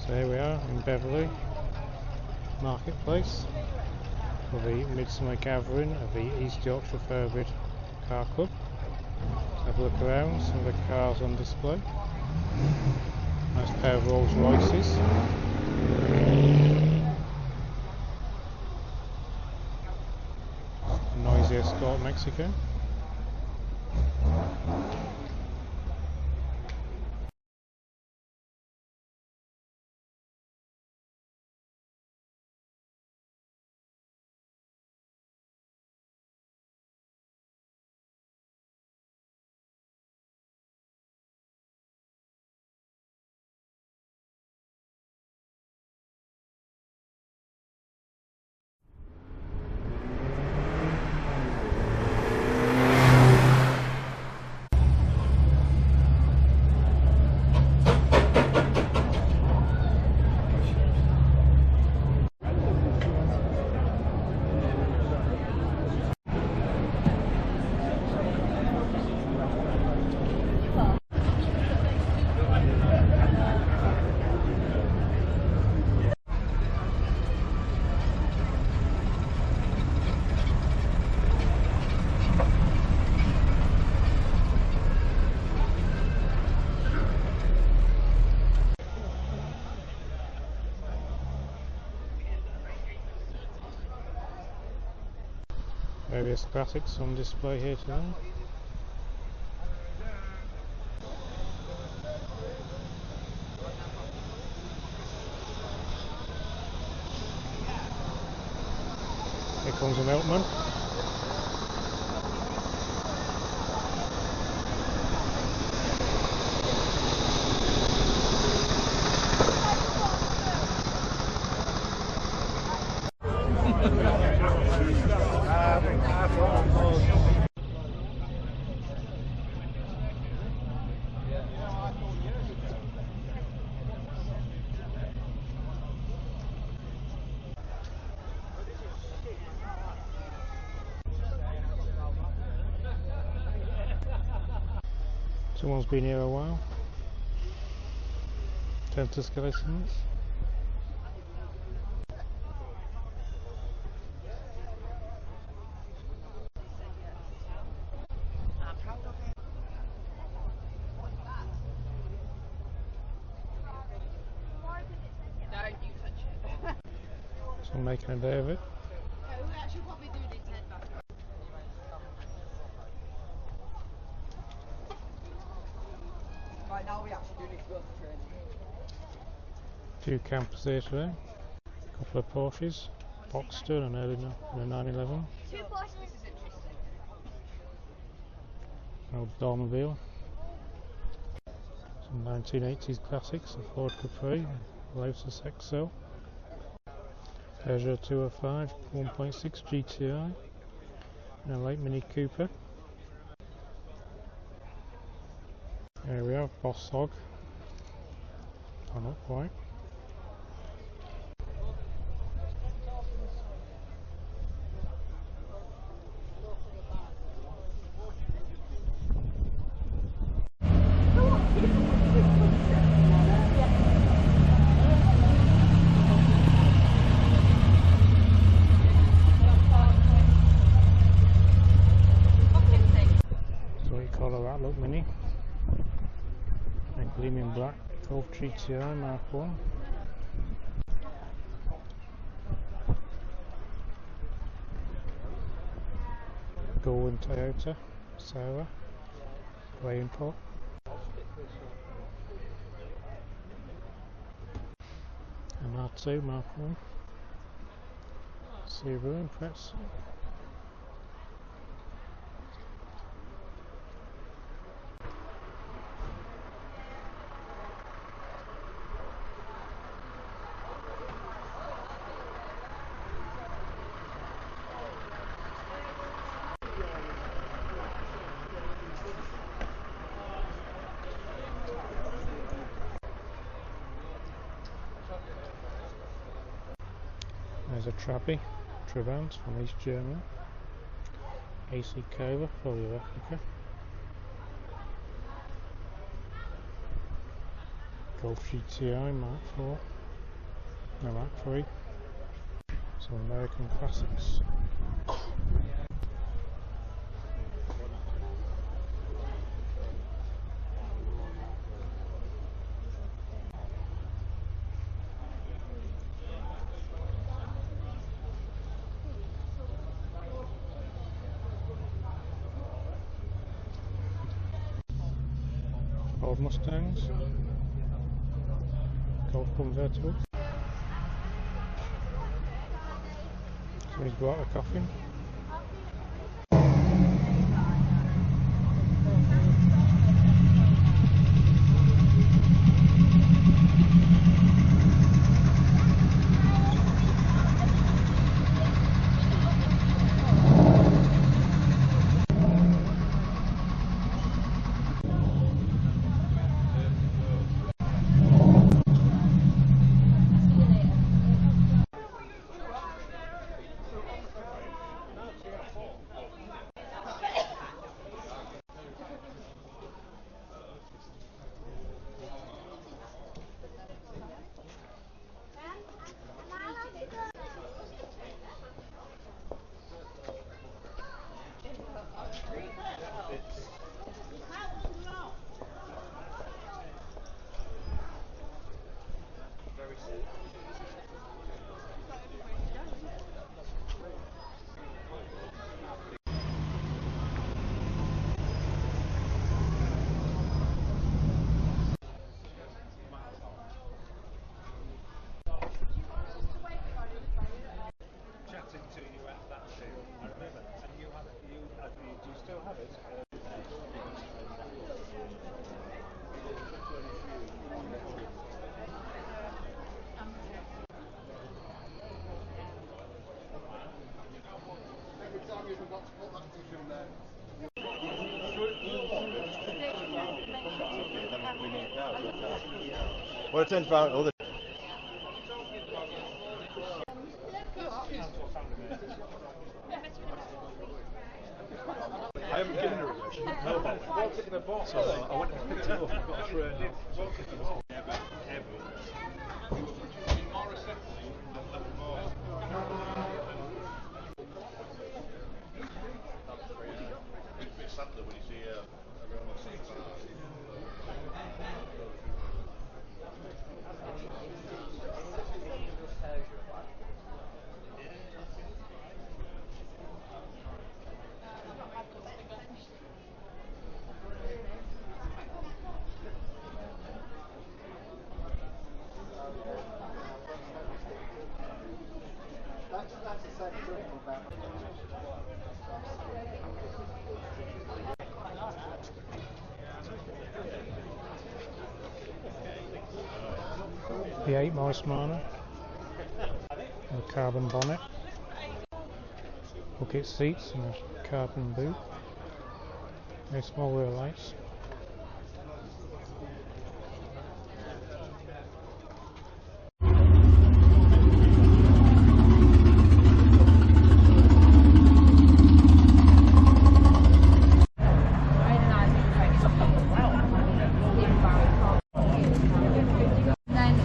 So here we are in Beverley Marketplace for the Midsummer Gathering of the East Yorkshire Thoroughbred Car Club. Have a look around, some of the cars on display. Nice pair of Rolls Royces. A noisy Escort Mexican. Various classics on display here today. Here comes a milkman. Someone's been here a while. Delta Skeletons. Someone making a day of it. Right now we actually do need to go to training. Few campers here today. A couple of Porsches, Boxster and a 911. An old Dormobile. Some 1980s classics, a Ford Capri, Lotus XL, Peugeot 205 1.6 GTI, and a late Mini Cooper. Here we are, Boss Hog. Oh, not quite. So what you call a Ratlook Mini. A gleaming black Golf GTI Mark 1. Golden Toyota Sarah, grey import. An R2 Mark 1. Subaru Impress. There's a Trabant from East Germany. AC Cobra, fully replica. Golf GTI Mark 4. No Mark III. Some American classics. Old Mustangs. Golf convertible. Somebody's brought a coffin. Well, it turns about all the. I haven't given her a wish. So I went and picked it up and got a tray now. V8 Morris Minor. A carbon bonnet. Bucket seats and a carbon boot. Very small wheel lights. Nein,